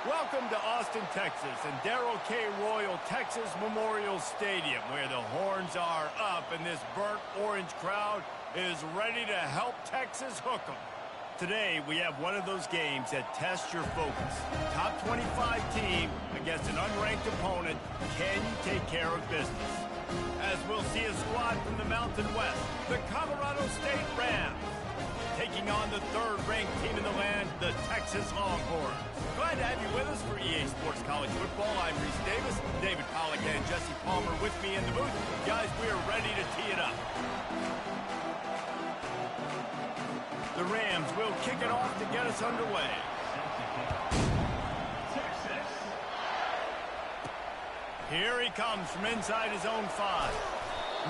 Welcome to Austin, Texas, and Darrell K. Royal Texas Memorial Stadium, where the horns are up and this burnt orange crowd is ready to help Texas hook 'em. Today, we have one of those games that tests your focus. Top 25 team against an unranked opponent. Can you take care of business? As we'll see a squad from the Mountain West, the Colorado State Rams, taking on the third-ranked team in the land, the Texas Longhorns. Glad to have you with us for EA Sports College Football. I'm Reese Davis, David Pollack and Jesse Palmer with me in the booth. Guys, we are ready to tee it up. The Rams will kick it off to get us underway. Here he comes from inside his own 5.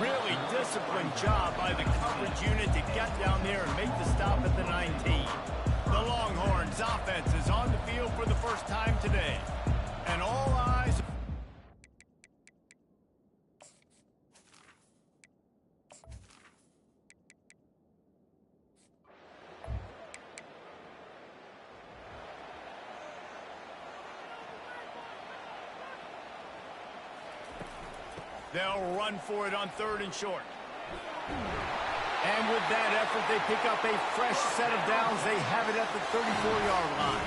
Really disciplined job by the coverage unit to get down there and make the stop at the 19. The Longhorns offense is on the field for the first time today. And all eyes... They'll run for it on 3rd and short. And with that effort, they pick up a fresh set of downs. They have it at the 34-yard line.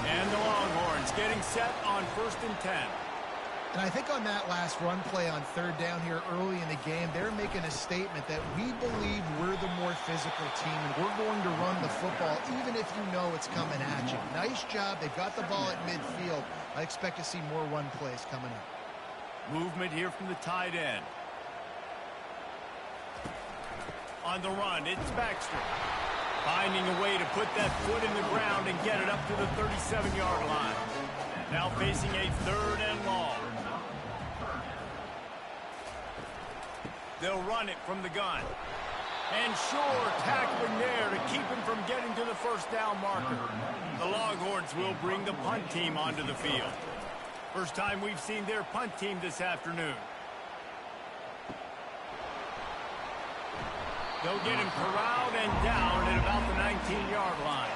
And the Longhorns getting set on 1st and 10. And I think on that last run play on 3rd down here early in the game, they're making a statement that we believe we're the more physical team, and we're going to run the football even if you know it's coming at you. Nice job. They've got the ball at midfield. I expect to see more run plays coming up. Movement here from the tight end. On the run, it's Baxter. Finding a way to put that foot in the ground and get it up to the 37-yard line. Now facing a 3rd and long. They'll run it from the gun. And sure, tackling there to keep him from getting to the 1st down marker. The Longhorns will bring the punt team onto the field. First time we've seen their punt team this afternoon. They'll get him corralled and down at about the 19-yard line.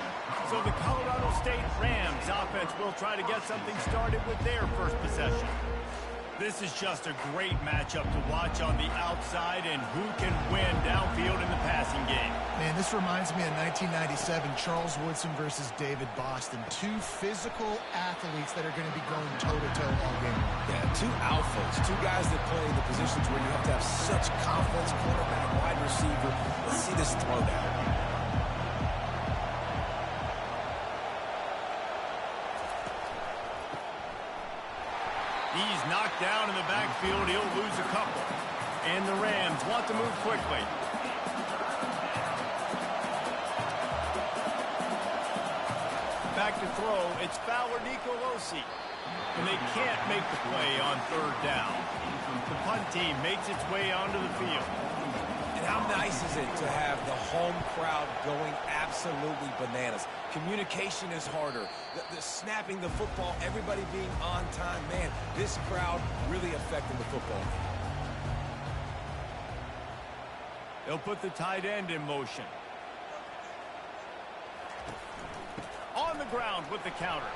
So the Colorado State Rams offense will try to get something started with their first possession. This is just a great matchup to watch on the outside, and who can win downfield in the passing game. Man, this reminds me of 1997, Charles Woodson versus David Boston. 2 physical athletes that are going to be going toe-to-toe all game. Yeah, 2 alphas, 2 guys that play the positions where you have to have such confidence, quarterback, wide receiver. Let's see this throwdown. He's knocked down in the backfield. He'll lose a couple. And the Rams want to move quickly. Back to throw. It's Fowler Nicolosi. And they can't make the play on 3rd down. The punt team makes its way onto the field. And how nice is it to have the home crowd going absolutely bananas? Communication is harder. The snapping the football, everybody being on time. Man, this crowd really affecting the football. They'll put the tight end in motion. On the ground with the counter.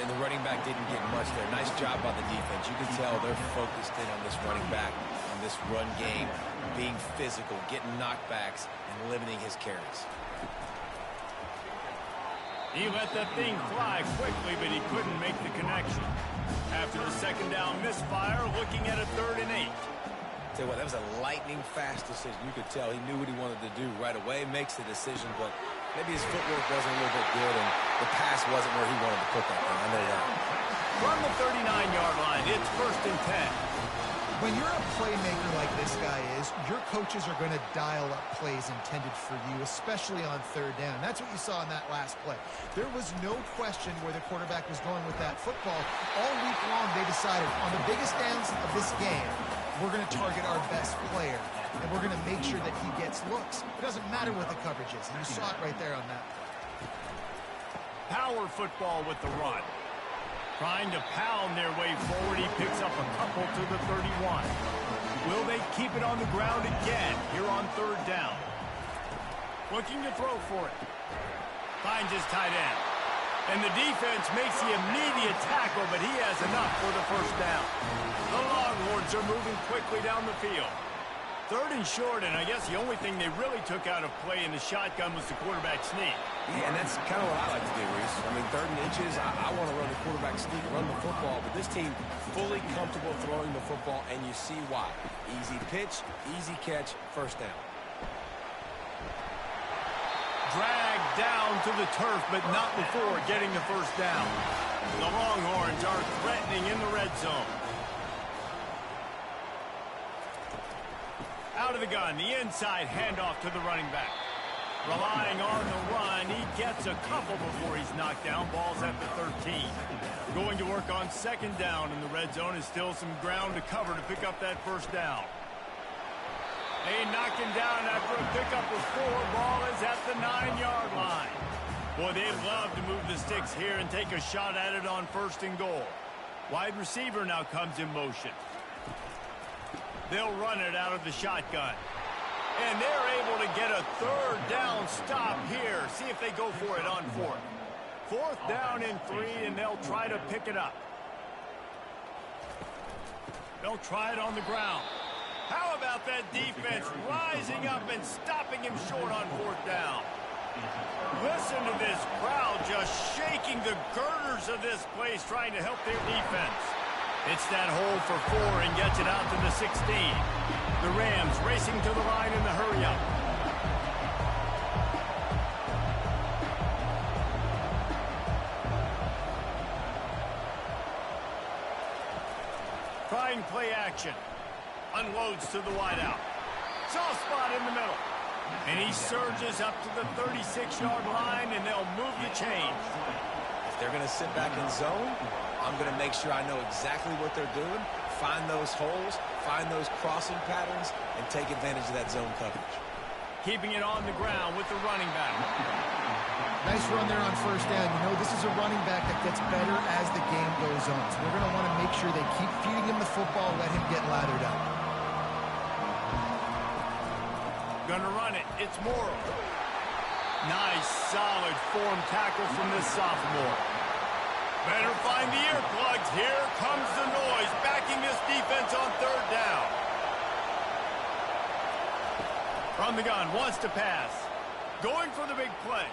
And the running back didn't get much there. Nice job by the defense. You can tell they're focused in on this running back, on this run game, being physical, getting knockbacks, and limiting his carries. He let that thing fly quickly, but he couldn't make the connection. After the 2nd down misfire, looking at a 3rd and 8. Tell you what, that was a lightning-fast decision. You could tell he knew what he wanted to do right away. Makes the decision, but maybe his footwork wasn't a little bit good, and the pass wasn't where he wanted to put that thing. I know that. From the 39-yard line, it's 1st and 10. When you're a playmaker like this guy is, your coaches are going to dial up plays intended for you, especially on 3rd down. That's what you saw in that last play. There was no question where the quarterback was going with that football. All week long, they decided on the biggest downs of this game, we're going to target our best player, and we're going to make sure that he gets looks. It doesn't matter what the coverage is, and you saw it right there on that play. Power football with the run. Trying to pound their way forward. He picks up a couple to the 31. Will they keep it on the ground again here on 3rd down? Looking to throw for it. Finds his tight end. And the defense makes the immediate tackle, but he has enough for the first down. The Longhorns are moving quickly down the field. 3rd and short, and I guess the only thing they really took out of play in the shotgun was the quarterback sneak. Yeah, and that's kind of what I like to do, Reese. I mean, 3rd and inches, I want to run the quarterback sneak, run the football, but this team fully comfortable throwing the football, and you see why. Easy pitch, easy catch, first down. Dragged down to the turf, but not before getting the first down. The Longhorns are threatening in the red zone. Out of the gun, the inside handoff to the running back. Relying on the run, he gets a couple before he's knocked down. Ball's at the 13. Going to work on 2nd down in the red zone is still some ground to cover to pick up that first down. They knock him down after a pickup of 4. Ball is at the 9-yard line. Boy, they love to move the sticks here and take a shot at it on 1st and goal. Wide receiver now comes in motion. They'll run it out of the shotgun. And they're able to get a 3rd down stop here. See if they go for it on 4th. 4th down and 3, and they'll try to pick it up. They'll try it on the ground. How about that defense rising up and stopping him short on 4th down? Listen to this crowd just shaking the girders of this place trying to help their defense. It's that hole for 4 and gets it out to the 16. The Rams racing to the line in the hurry-up. Trying play action. Unloads to the wideout. Soft spot in the middle. And he surges up to the 36-yard line, and they'll move the change. If they're going to sit back in zone, I'm going to make sure I know exactly what they're doing, find those holes, find those crossing patterns, and take advantage of that zone coverage. Keeping it on the ground with the running back. Nice run there on 1st down. You know, this is a running back that gets better as the game goes on. So they're going to want to make sure they keep feeding him the football, let him get lathered up. Gonna run it. It's Morrow. Nice, solid form tackle from this sophomore. Better find the earplugs. Here comes the noise, backing this defense on 3rd down. From the gun, wants to pass. Going for the big play.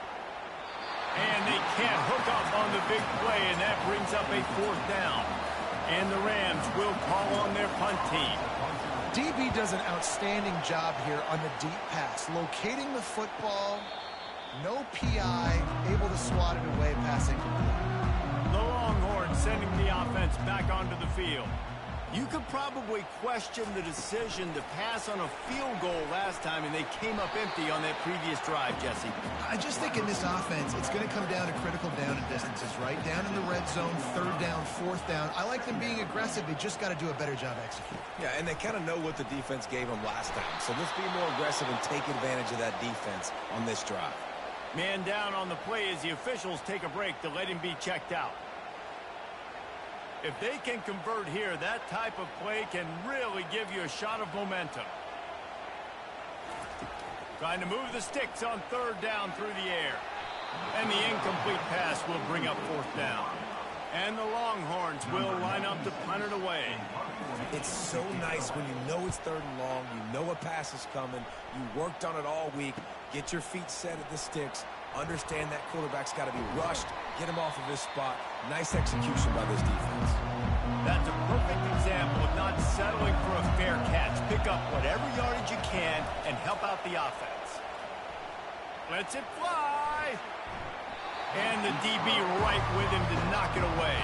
And they can't hook up on the big play, and that brings up a 4th down. And the Rams will call on their punt team. DB does an outstanding job here on the deep pass, locating the football, no PI, able to swat it away, passing complete. The Longhorns sending the offense back onto the field. You could probably question the decision to pass on a field goal last time, and they came up empty on that previous drive, Jesse. I just think in this offense, it's going to come down to critical down and distances, right? Down in the red zone, 3rd down, 4th down. I like them being aggressive. They just got to do a better job executing. Yeah, and they kind of know what the defense gave them last time. So let's be more aggressive and take advantage of that defense on this drive. Man down on the play as the officials take a break to let him be checked out. If they can convert here, that type of play can really give you a shot of momentum. Trying to move the sticks on 3rd down through the air. And the incomplete pass will bring up 4th down. And the Longhorns will line up to punt it away. It's so nice when you know it's 3rd and long, you know a pass is coming, you worked on it all week, get your feet set at the sticks, understand that quarterback's got to be rushed, get him off of his spot. Nice execution by this defense. That's a perfect example of not settling for a fair catch. Pick up whatever yardage you can and help out the offense. Lets it fly. And the DB right with him to knock it away.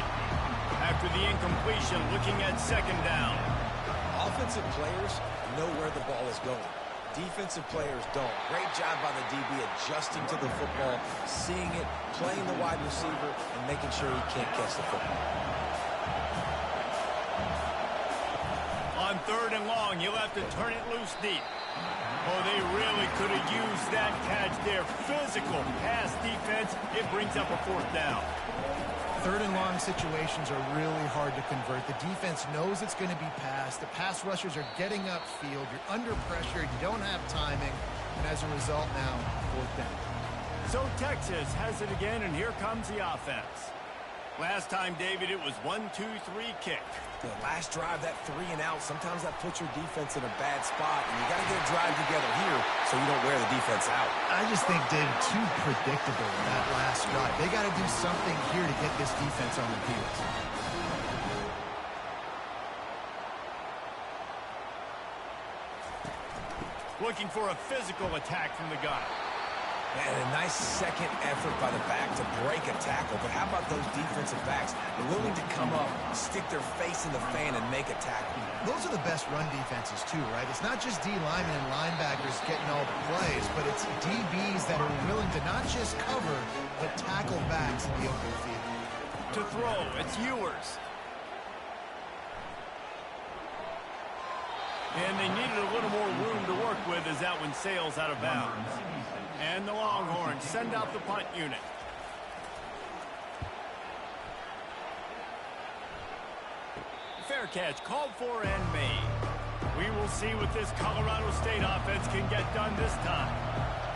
After the incompletion, looking at 2nd down. Offensive players know where the ball is going. Defensive players don't. Great job by the DB adjusting to the football, seeing it, playing the wide receiver, and making sure he can't catch the football. On 3rd and long, you'll have to turn it loose deep. Oh, they really could have used that catch there. Physical pass defense. It brings up a 4th down. 3rd and long situations are really hard to convert. The defense knows it's going to be passed. The pass rushers are getting upfield. You're under pressure. You don't have timing. And as a result now, 4th down. So Texas has it again, and here comes the offense. Last time, David, it was 1-2-3 kick. The last drive, that 3 and out, sometimes that puts your defense in a bad spot, and you got to get a drive together here so you don't wear the defense out. I just think, David, too predictable in that last drive. They got to do something here to get this defense on their heels. Looking for a physical attack from the gun. And a nice second effort by the back to break a tackle. But how about those defensive backs willing to come up, stick their face in the fan, and make a tackle? Those are the best run defenses, too, right? It's not just D linemen and linebackers getting all the plays, but it's DBs that are willing to not just cover, but tackle backs in the open field. To throw, it's Ewers. And they needed a little more room to work with as that one sails out of bounds. And the Longhorns send out the punt unit. Fair catch called for and made. We will see what this Colorado State offense can get done this time.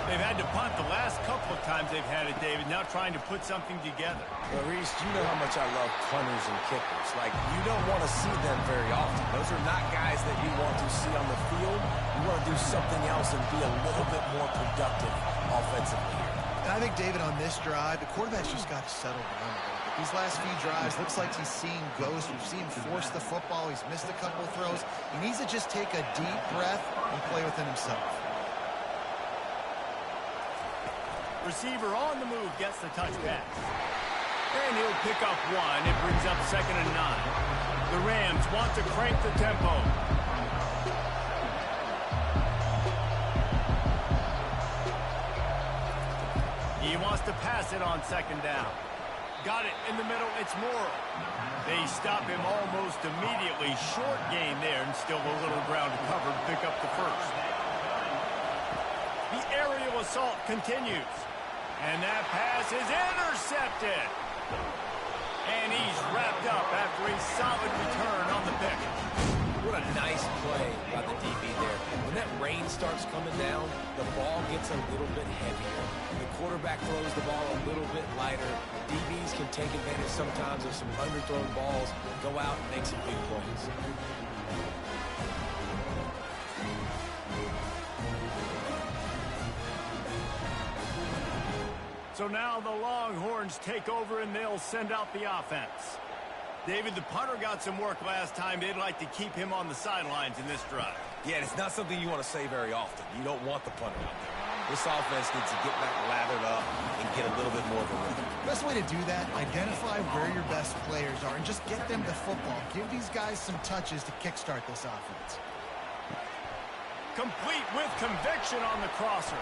They've had to punt the last couple of times they've had it, David, now trying to put something together. Well, Reese, you know how much I love punters and kickers. Like, you don't want to see them very often. Those are not guys that you want to see on the field. You want to do something else and be a little bit more productive offensively here. And I think, David, on this drive, the quarterback's just got to settle down a little bit. These last few drives, looks like he's seeing ghosts. We've seen him force the football. He's missed a couple of throws. He needs to just take a deep breath and play within himself. Receiver on the move gets the touch pass. And he'll pick up one. It brings up 2nd and 9. The Rams want to crank the tempo. He wants to pass it on 2nd down. Got it in the middle. It's Morrow. They stop him almost immediately. Short gain there, and still a little ground to cover to pick up the first. The aerial assault continues. And that pass is intercepted. And he's wrapped up after a solid return on the pick. What a nice play by the DB there. When that rain starts coming down, the ball gets a little bit heavier. The quarterback throws the ball a little bit lighter. DBs can take advantage sometimes of some underthrown balls, go out and make some big plays. So now the Longhorns take over and they'll send out the offense. David, the punter got some work last time. They'd like to keep him on the sidelines in this drive. Yeah, it's not something you want to say very often. You don't want the punter out there. This offense needs to get back lathered up and get a little bit more of a rhythm. Best way to do that, identify where your best players are and just get them the football. Give these guys some touches to kickstart this offense. Complete with conviction on the crosser.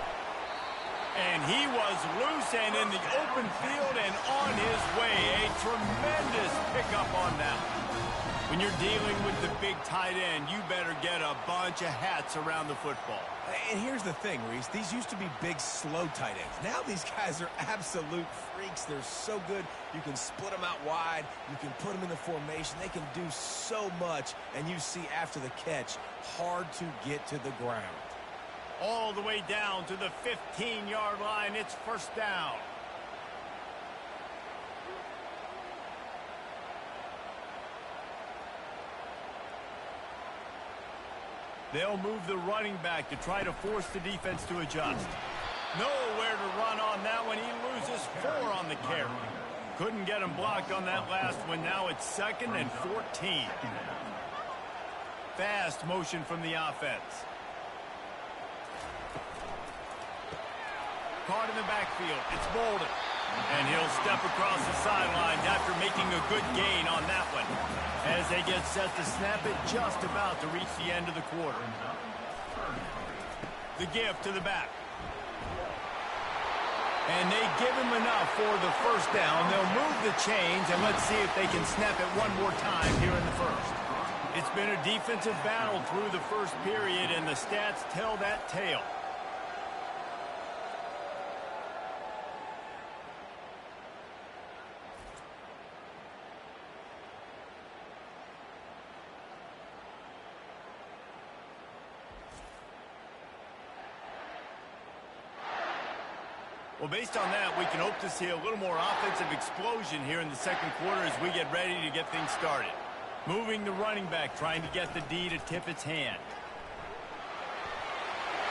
And he was loose and in the open field and on his way. A tremendous pickup on that one. When you're dealing with the big tight end, you better get a bunch of hats around the football. And here's the thing, Reese. These used to be big, slow tight ends. Now these guys are absolute freaks. They're so good. You can split them out wide. You can put them in the formation. They can do so much. And you see after the catch, hard to get to the ground. All the way down to the 15-yard line. It's 1st down. They'll move the running back to try to force the defense to adjust. Nowhere to run on that one. He loses 4 on the carry. Couldn't get him blocked on that last one. Now it's 2nd and 14. Fast motion from the offense. Caught in the backfield. It's Bolden. And he'll step across the sidelines after making a good gain on that one. As they get set to snap it, just about to reach the end of the quarter. The give to the back. And they give him enough for the 1st down. They'll move the chains, and let's see if they can snap it one more time here in the first. It's been a defensive battle through the first period, and the stats tell that tale. Well, based on that, we can hope to see a little more offensive explosion here in the second quarter as we get ready to get things started. Moving the running back, trying to get the D to tip its hand.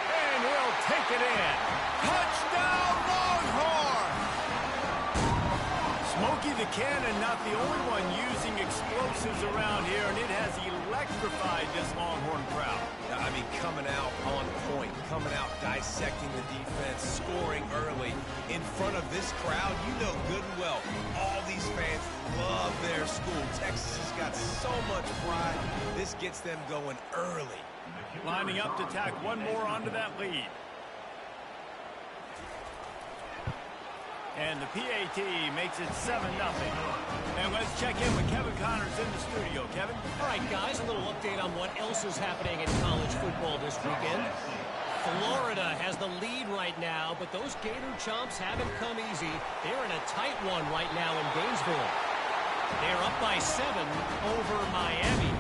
And he'll take it in. Touchdown, Longhorns! Smokey the Cannon, not the only one using explosives around here, and it has electrified this Longhorn crowd. I mean, coming out on point, coming out dissecting the defense, scoring early. In front of this crowd, you know good and well, all these fans love their school. Texas has got so much pride. This gets them going early. Lining up to tack one more onto that lead. And the PAT makes it 7-0. And let's check in with Kevin Connors in the studio. Kevin? All right, guys, a little update on what else is happening in college football this weekend. Florida has the lead right now, but those Gator Chomps haven't come easy. They're in a tight one right now in Gainesville. They're up by 7 over Miami.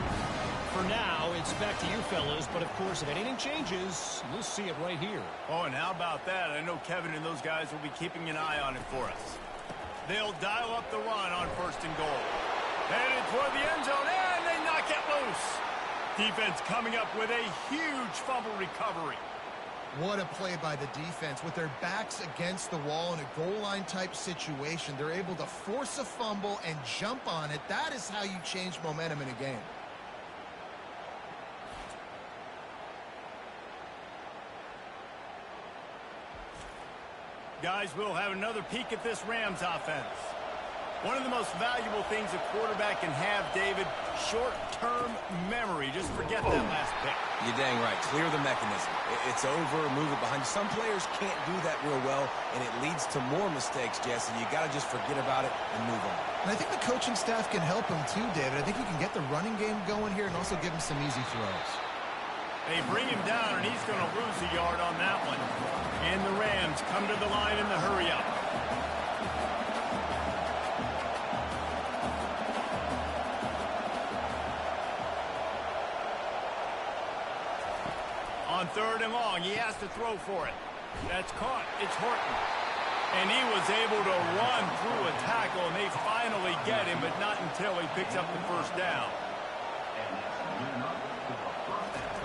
For now, it's back to you fellas, but of course, if anything changes, you'll see it right here. Oh, and how about that? I know Kevin and those guys will be keeping an eye on it for us. They'll dial up the run on 1st and goal. Headed toward the end zone, and they knock it loose. Defense coming up with a huge fumble recovery. What a play by the defense. With their backs against the wall in a goal line type situation, they're able to force a fumble and jump on it. That is how you change momentum in a game. Guys, we'll have another peek at this Rams offense. One of the most valuable things a quarterback can have, David, short-term memory. Just forget that last pick. You're dang right. Clear the mechanism. It's over, move it behind you. Some players can't do that real well, and it leads to more mistakes, Jesse. You got to just forget about it and move on. And I think the coaching staff can help him too, David. I think you can get the running game going here and also give him some easy throws. They bring him down, and he's going to lose a yard on that one. And the Rams come to the line in the hurry-up. On 3rd and long, he has to throw for it. That's caught. It's Horton. And he was able to run through a tackle, and they finally get him, but not until he picks up the 1st down.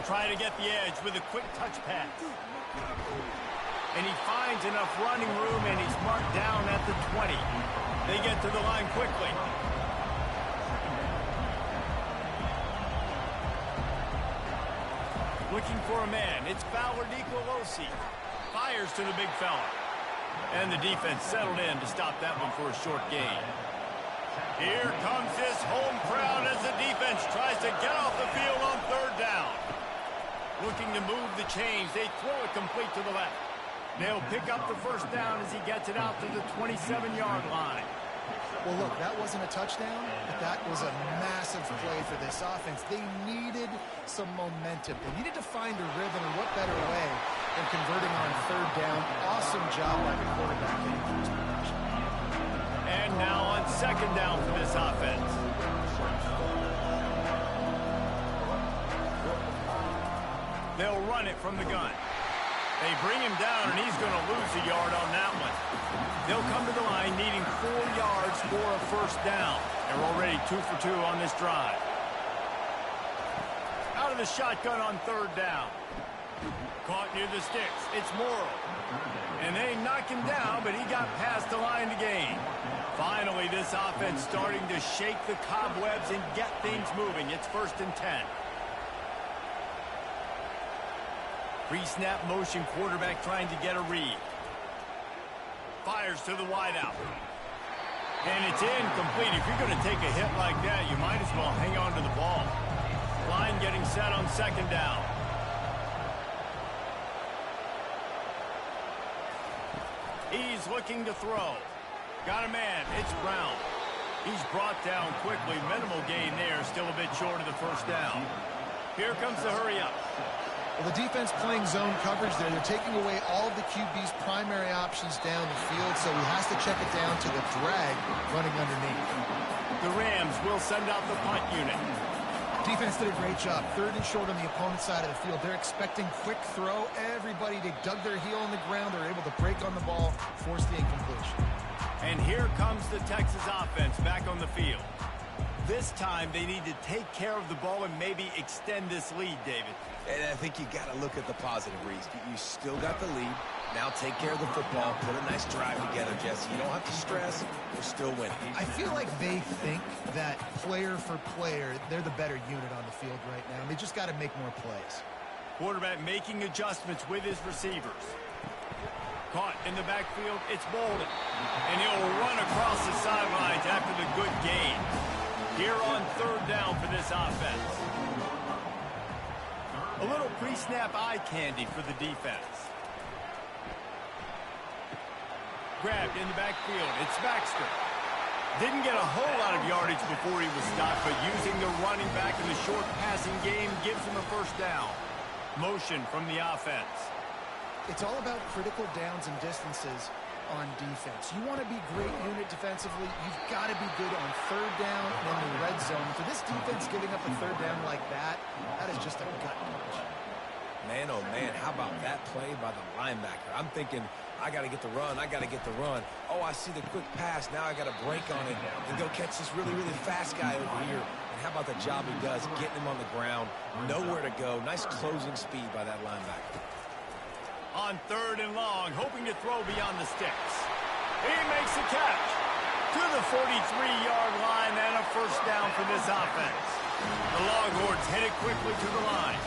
Trying to get the edge with a quick touch pass. And he finds enough running room, and he's marked down at the 20. They get to the line quickly. Looking for a man. It's Fowler Nicolosi. Fires to the big fella. And the defense settled in to stop that one for a short gain. Here comes this home crowd as the defense tries to get off the field on 3rd down. Looking to move the chains. They throw it complete to the left. They'll pick up the 1st down as he gets it out to the 27-yard line. Well, look, that wasn't a touchdown, but that was a massive play for this offense. They needed some momentum. They needed to find a rhythm, and what better way than converting on 3rd down. Awesome job by the quarterback getting through his production. And now on 2nd down for this offense. They'll run it from the gun. They bring him down, and he's going to lose a yard on that one. They'll come to the line needing 4 yards for a 1st down. They're already 2 for 2 on this drive. Out of the shotgun on 3rd down. Caught near the sticks. It's Morrow. And they knock him down, but he got past the line to gain. Finally, this offense starting to shake the cobwebs and get things moving. It's 1st and 10. Pre-snap motion quarterback trying to get a read. Fires to the wideout. And it's incomplete. If you're going to take a hit like that, you might as well hang on to the ball. Line getting set on 2nd down. He's looking to throw. Got a man. It's Brown. He's brought down quickly. Minimal gain there. Still a bit short of the 1st down. Here comes the hurry-up. Well, the defense playing zone coverage there. They're taking away all of the QB's primary options down the field, so he has to check it down to the drag running underneath. The Rams will send out the punt unit. Defense did a great job. 3rd and short on the opponent's side of the field. They're expecting quick throw. Everybody, they dug their heel on the ground. They're able to break on the ball, force the incompletion. And here comes the Texas offense back on the field. This time, they need to take care of the ball and maybe extend this lead, David. And I think you got to look at the positive, Reese. You still got the lead. Now take care of the football. Put a nice drive together, Jesse. You don't have to stress. We're still winning. I feel like they think that player for player, they're the better unit on the field right now. They just got to make more plays. Quarterback making adjustments with his receivers. Caught in the backfield, it's Bolden. And he'll run across the sidelines after the good gain. Here on 3rd down for this offense. A little pre-snap eye candy for the defense. Grabbed in the backfield, it's Baxter. Didn't get a whole lot of yardage before he was stopped, but using the running back in the short passing game gives him a 1st down. Motion from the offense. It's all about critical downs and distances on defense. You want to be great unit defensively, you've got to be good on 3rd down and in the red zone. For this defense giving up a 3rd down like that is just a gut punch. Man, oh man, how about that play by the linebacker? I'm thinking, I got to get the run, I got to get the run. Oh, I see the quick pass, now I got to break on it and go catch this really, really fast guy over here. And how about the job he does, getting him on the ground, nowhere to go. Nice closing speed by that linebacker. On 3rd and long, hoping to throw beyond the sticks. He makes the catch to the 43-yard line and a 1st down for this offense. The Longhorns headed quickly to the line.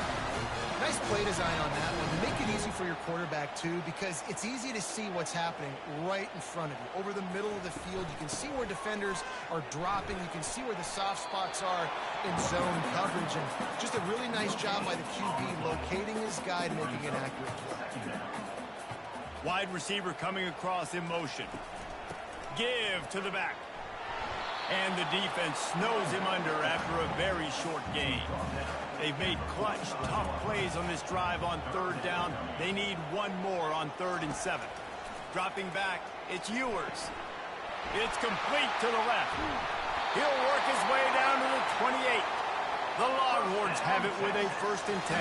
Nice play design on that one. Make it easy for your quarterback, too, because it's easy to see what's happening right in front of you. Over the middle of the field, you can see where defenders are dropping. You can see where the soft spots are in zone coverage. And just a really nice job by the QB locating his guy and making an accurate play. Wide receiver coming across in motion. Give to the back. And the defense snows him under after a very short gain. They've made clutch, tough plays on this drive on 3rd down. They need one more on 3rd and 7. Dropping back, it's Ewers. It's complete to the left. He'll work his way down to the 28. The Longhorns have it with a 1st and 10.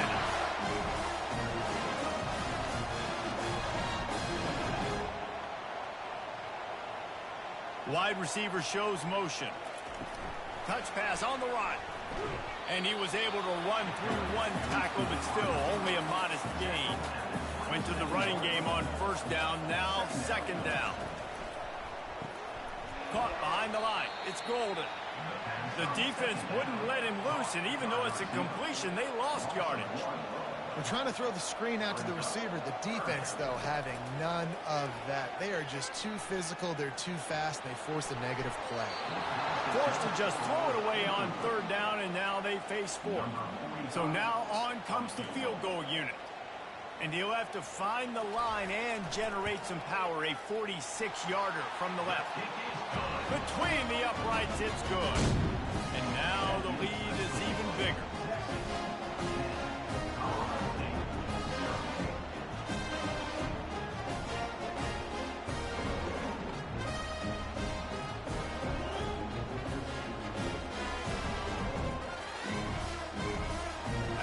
Wide receiver shows motion. Touch pass on the run. And he was able to run through one tackle, but still only a modest gain. Went to the running game on 1st down, now 2nd down. Caught behind the line. It's Golden. The defense wouldn't let him loose, and even though it's a completion, they lost yardage. They're trying to throw the screen out to the receiver. The defense, though, having none of that. They are just too physical. They're too fast. And they force a negative play. Forced to just throw it away on 3rd down, and now they face 4th. So now on comes the field goal unit. And he'll have to find the line and generate some power. A 46-yarder from the left. Between the uprights, it's good. And now the lead is even bigger.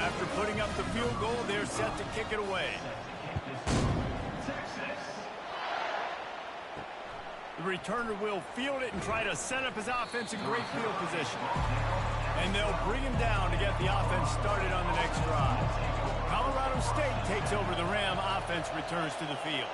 After putting up the field goal, they're set to kick it away. The returner will field it and try to set up his offense in great field position. And they'll bring him down to get the offense started on the next drive. Colorado State takes over the Ram. Offense returns to the field.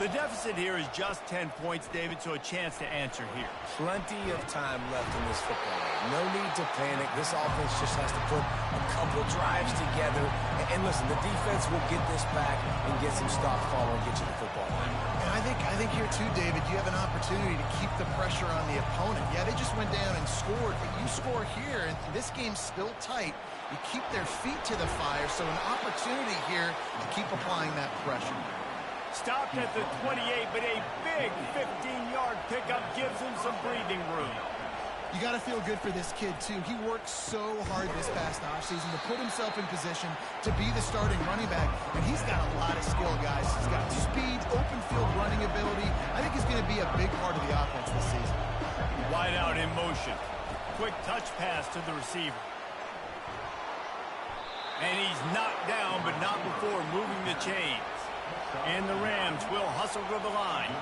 The deficit here is just 10 points, David, so a chance to answer here. Plenty of time left in this football game. No need to panic. This offense just has to put a couple drives together. And listen, the defense will get this back and get some stop follow and get you the football. And I think here too, David, you have an opportunity to keep the pressure on the opponent. Yeah, they just went down and scored, but you score here, and this game's still tight. You keep their feet to the fire, so an opportunity here to keep applying that pressure. Stopped at the 28, but a big 15-yard pickup gives him some breathing room. You got to feel good for this kid, too. He worked so hard this past offseason to put himself in position to be the starting running back, and he's got a lot of skill, guys. He's got speed, open field running ability. I think he's going to be a big part of the offense this season. Wide out in motion. Quick touch pass to the receiver. And he's knocked down, but not before moving the chains. And the Rams will hustle to the line.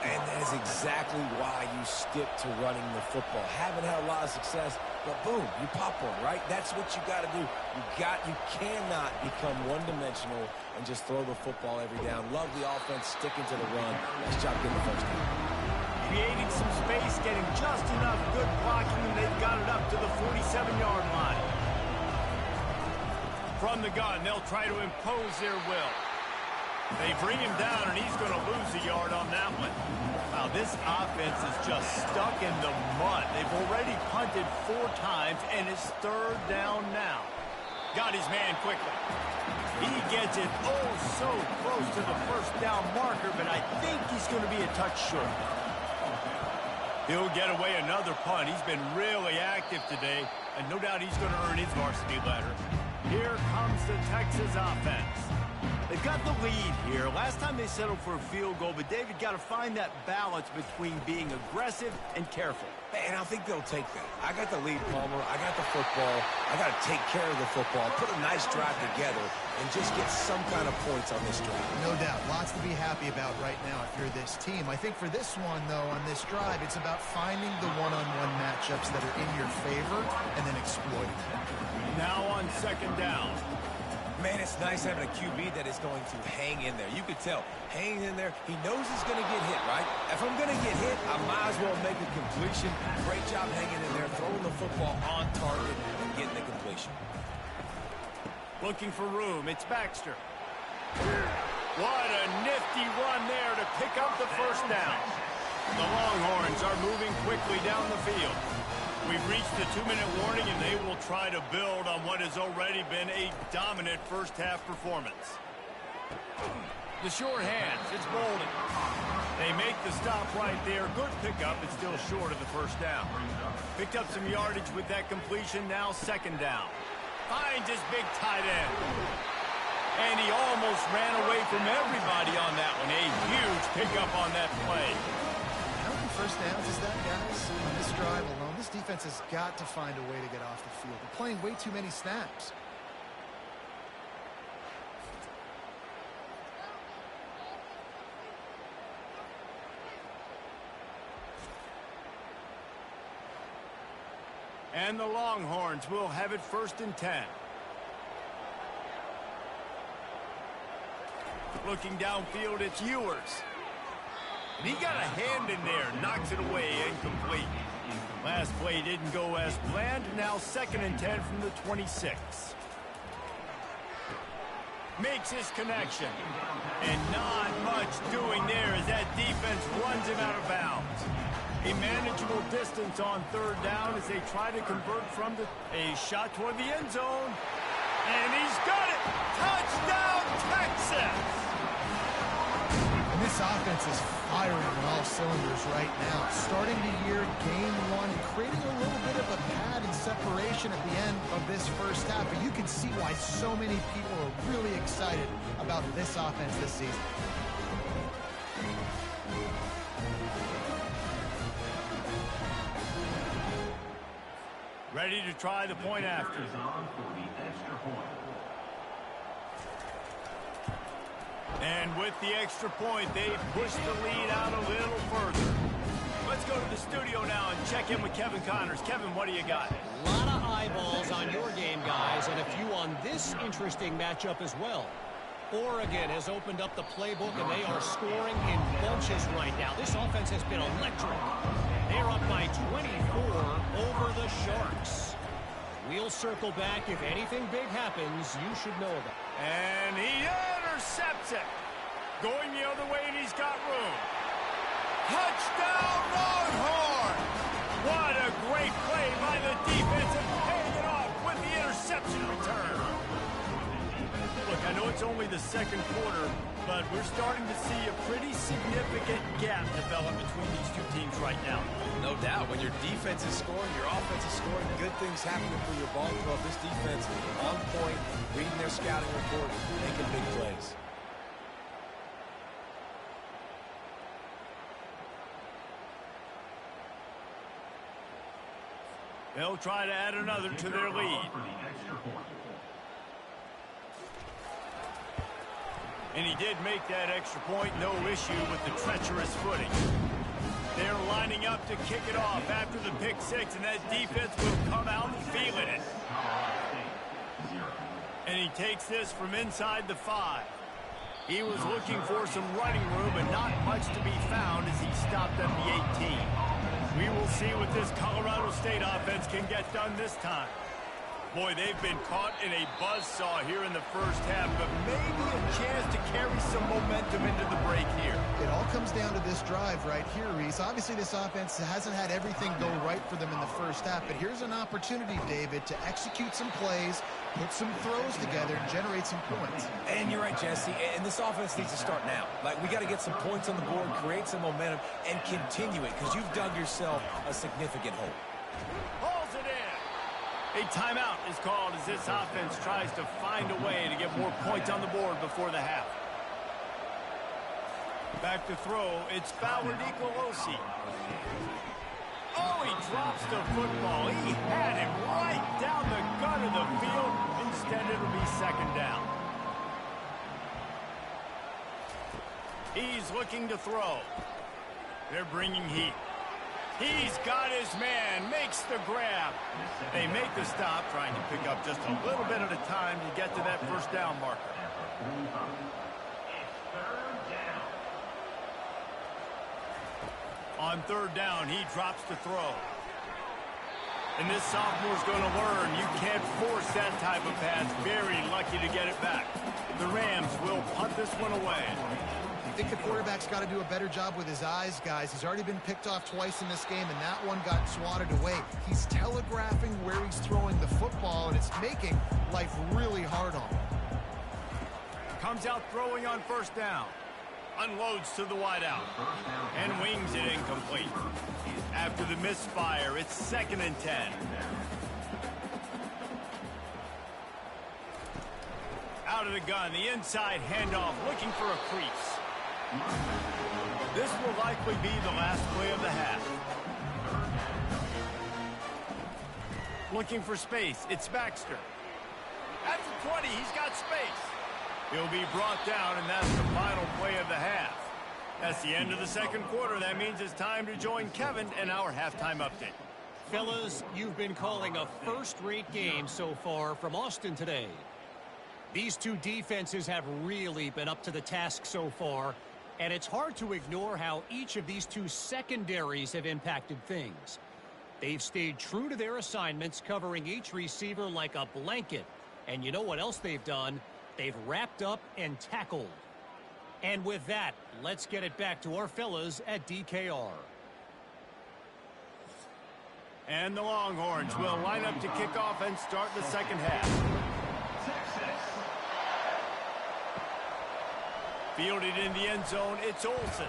And that is exactly why you stick to running the football. Haven't had a lot of success, but boom, you pop one, right? That's what you got to do. You cannot become one-dimensional and just throw the football every down. Love the offense, sticking to the run. Nice job getting the first down. Creating some space, getting just enough good blocking, and they've got it up to the 47-yard line. From the gun, they'll try to impose their will. They bring him down, and he's going to lose a yard on that one. Wow, this offense is just stuck in the mud. They've already punted 4 times, and it's 3rd down now. Got his man quickly. He gets it so close to the first down marker, but I think he's going to be a touch short. He'll get away another punt. He's been really active today, and no doubt he's going to earn his varsity letter. Here comes the Texas offense. They've got the lead here. Last time they settled for a field goal, but David got to find that balance between being aggressive and careful. And I think they'll take that. I got the lead, Palmer. I got the football. I got to take care of the football, put a nice drive together, and just get some kind of points on this drive. No doubt. Lots to be happy about right now if you're this team. I think for this one, though, on this drive, it's about finding the one-on-one matchups that are in your favor and then exploiting them. Now on 2nd down. Man, it's nice having a QB that is going to hang in there. You can tell, hanging in there, he knows he's going to get hit, right? If I'm going to get hit, I might as well make a completion. Great job hanging in there, throwing the football on target and getting the completion. Looking for room, it's Baxter. What a nifty run there to pick up the first down. The Longhorns are moving quickly down the field. We've reached the 2-minute warning, and they will try to build on what has already been a dominant first-half performance. The short hands, it's Bolden. They make the stop right there. Good pickup, but still short of the first down. Picked up some yardage with that completion, now 2nd down. Finds his big tight end. And he almost ran away from everybody on that one. A huge pickup on that play. How many first downs is that, guys? On this drive alone, this defense has got to find a way to get off the field. They're playing way too many snaps. And the Longhorns will have it 1st and 10. Looking downfield, it's Ewers. And he got a hand in there, knocks it away, incomplete. Last play didn't go as planned. Now 2nd and 10 from the 26. Makes his connection. And not much doing there as that defense runs him out of bounds. A manageable distance on 3rd down as they try to convert from a shot toward the end zone. And he's got it! Touchdown, Texas! This offense is firing on all cylinders right now. Starting the year, game 1, and creating a little bit of a pad and separation at the end of this first half. But you can see why so many people are really excited about this offense this season. Ready to try the point after. And with the extra point, they've pushed the lead out a little further. Let's go to the studio now and check in with Kevin Connors. Kevin, what do you got? A lot of eyeballs on your game, guys, and a few on this interesting matchup as well. Oregon has opened up the playbook, and they are scoring in bunches right now. This offense has been electric. They're up by 24 over the Sharks. We'll circle back. If anything big happens, you should know about it. And he intercepts it. Going the other way, and he's got room. Touchdown, Longhorns! What a great play by the defense and paying it off with the interception return. Look, I know it's only the 2nd quarter, but we're starting to see a pretty significant gap develop between these two teams right now. No doubt. When your defense is scoring, your offense is scoring, good things happening for your ball club. This defense on point, reading their scouting report, making big plays. They'll try to add another to their lead. And he did make that extra point, no issue with the treacherous footing. They're lining up to kick it off after the pick six, and that defense will come out feeling it. And he takes this from inside the 5. He was looking for some running room, but not much to be found as he stopped at the 18. We will see what this Colorado State offense can get done this time. Boy, they've been caught in a buzzsaw here in the first half, but maybe a chance to carry some momentum into the break here. It all comes down to this drive right here, Reese. Obviously, this offense hasn't had everything go right for them in the first half, but here's an opportunity, David, to execute some plays, put some throws together, and generate some points. And you're right, Jesse, and this offense needs to start now. Like, we got to get some points on the board, create some momentum, and continue it, because you've dug yourself a significant hole. Hauls it in. A timeout is called as this offense tries to find a way to get more points on the board before the half. Back to throw, it's Nicolosi. Oh, he drops the football. He had him right down the gut of the field. Instead, it'll be second down. He's looking to throw. They're bringing heat. He's got his man, makes the grab. They make the stop, trying to pick up just a little bit at a time to get to that first down marker. On third down, he drops to throw. And this sophomore's going to learn you can't force that type of pass. Very lucky to get it back. The Rams will punt this one away. I think the quarterback's got to do a better job with his eyes, guys. He's already been picked off twice in this game, and that one got swatted away. He's telegraphing where he's throwing the football, and it's making life really hard on him. Comes out throwing on first down. Unloads to the wideout. And wings it incomplete. After the misfire, it's 2nd and 10. Out of the gun, the inside handoff, looking for a crease. This will likely be the last play of the half. Looking for space, it's Baxter. At the 20, he's got space. He'll be brought down, and that's the final play of the half. That's the end of the second quarter. That means it's time to join Kevin and our halftime update. Fellas, you've been calling a first-rate game so far from Austin today. These two defenses have really been up to the task so far, and it's hard to ignore how each of these two secondaries have impacted things. They've stayed true to their assignments, covering each receiver like a blanket. And you know what else they've done? They've wrapped up and tackled. And with that, let's get it back to our fellas at DKR. And the Longhorns will line up to kick off and start the second half. Fielded in the end zone, it's Olsen.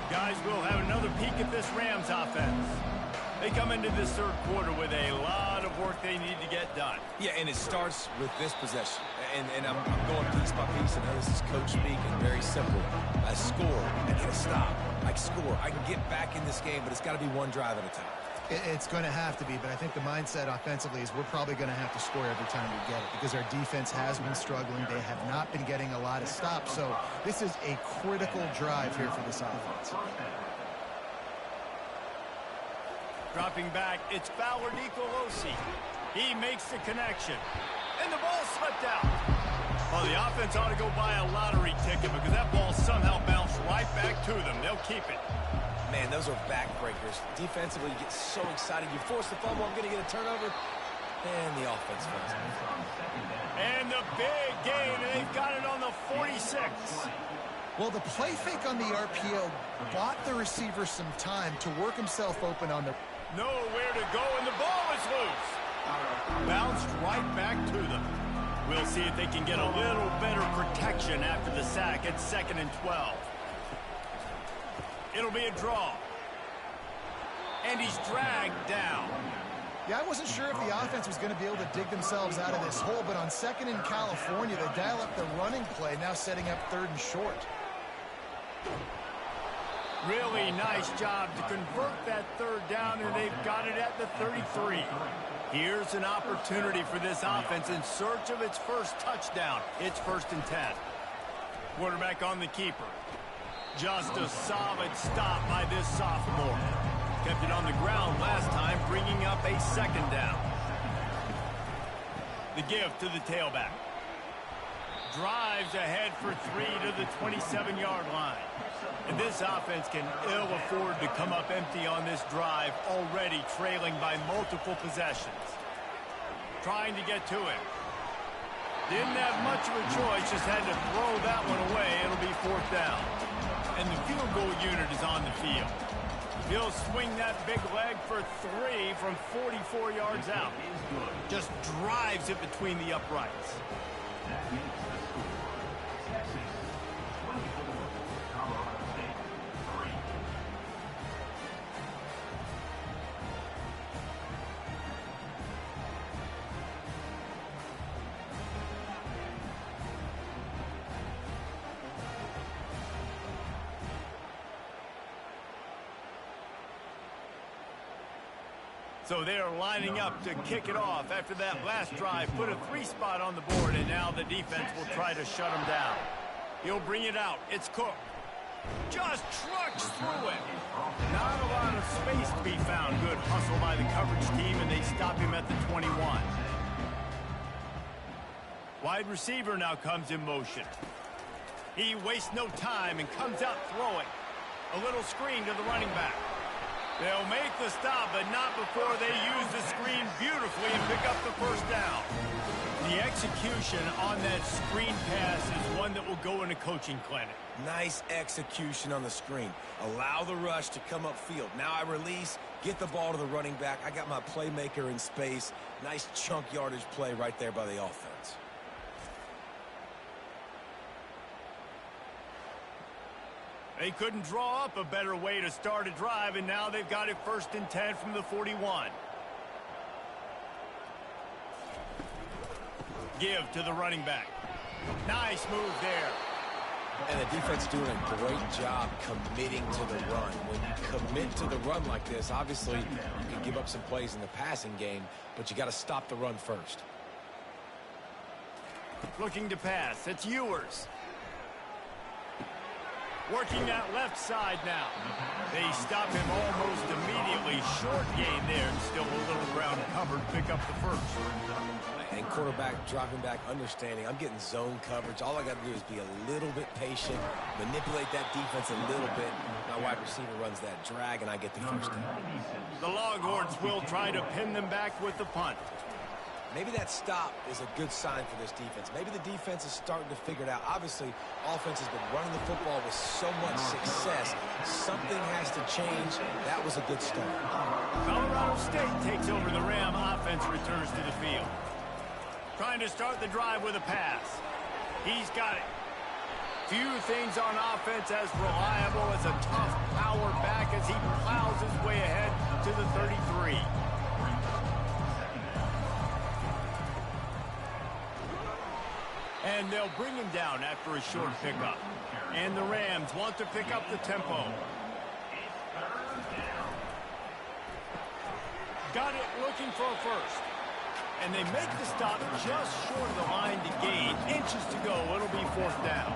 Guys, we'll have another peek at this Rams offense. They come into this third quarter with a lot of work they need to get done. Yeah, and it starts with this possession. And I'm going piece by piece. I know this is coach speak, and very simple. I score, I get a stop. I score, I can get back in this game, but it's got to be one drive at a time. It's going to have to be, but I think the mindset offensively is we're probably going to have to score every time we get it because our defense has been struggling. They have not been getting a lot of stops, so this is a critical drive here for this offense. Dropping back, it's Nicolosi. He makes the connection. And the ball slipped out. Well, the offense ought to go buy a lottery ticket because that ball somehow bounced right back to them. They'll keep it. Man, those are backbreakers. Defensively, you get so excited. You force the fumble, I'm going to get a turnover. And the offense wins. And the big game, and they've got it on the 46. Well, the play fake on the RPO bought the receiver some time to work himself open on the... Nowhere to go, and the ball is loose. Bounced right back to them. We'll see if they can get a little better protection after the sack. It's 2nd and 12. It'll be a draw. And he's dragged down. Yeah, I wasn't sure if the offense was going to be able to dig themselves out of this hole, but on 2nd in California, they dial up the running play, now setting up 3rd and short. Really nice job to convert that third down, and they've got it at the 33. Here's an opportunity for this offense in search of its first touchdown. It's 1st and 10. Quarterback on the keeper. Just a solid stop by this sophomore. Kept it on the ground last time, bringing up a 2nd down. The give to the tailback. Drives ahead for 3 to the 27-yard line. And this offense can ill afford to come up empty on this drive, already trailing by multiple possessions. Trying to get to it. Didn't have much of a choice, just had to throw that one away. It'll be 4th down. And the field goal unit is on the field. He'll swing that big leg for 3 from 44 yards out. Just drives it between the uprights. So they are lining up to kick it off after that last drive. Put a 3 spot on the board, and now the defense will try to shut him down. He'll bring it out. It's Cook. Just trucks through it. Not a lot of space to be found. Good hustle by the coverage team, and they stop him at the 21. Wide receiver now comes in motion. He wastes no time and comes out throwing. A little screen to the running back. They'll make the stop, but not before they use the screen beautifully and pick up the 1st down. The execution on that screen pass is one that will go in a coaching clinic. Nice execution on the screen. Allow the rush to come upfield. Now I release, get the ball to the running back. I got my playmaker in space. Nice chunk yardage play right there by the offense. They couldn't draw up a better way to start a drive, and now they've got it 1st and 10 from the 41. Give to the running back. Nice move there. And the defense doing a great job committing to the run. When you commit to the run like this, obviously you can give up some plays in the passing game, but you got to stop the run first. Looking to pass. It's Ewers. Working that left side now. They stop him almost immediately. Short gain there, and still a little ground covered. Pick up the 1st. And quarterback dropping back, understanding I'm getting zone coverage. All I got to do is be a little bit patient, manipulate that defense a little bit. My wide receiver runs that drag, and I get the 1st down. The Longhorns will try to pin them back with the punt. Maybe that stop is a good sign for this defense. Maybe the defense is starting to figure it out. Obviously, offense has been running the football with so much success. Something has to change. That was a good start. Colorado State takes over the Ram. Offense returns to the field. Trying to start the drive with a pass. He's got it. Few things on offense as reliable as a tough power back as he plows his way ahead to the 33. And they'll bring him down after a short pickup. And the Rams want to pick up the tempo. Got it looking for a 1st. And they make the stop just short of the line to gain. Inches to go. It'll be 4th down.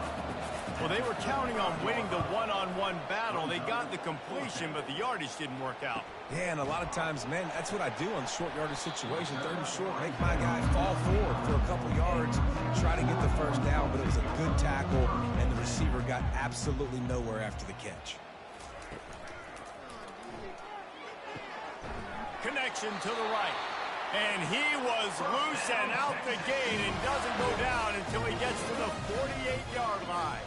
Well, they were counting on winning the one-on-one battle. They got the completion, but the yardage didn't work out. Yeah, and a lot of times, man, that's what I do on short yardage situation. 3rd and short, make my guy fall forward for a couple yards, try to get the 1st down, but it was a good tackle, and the receiver got absolutely nowhere after the catch. Connection to the right. And he was loose and out the gate and doesn't go down until he gets to the 48-yard line.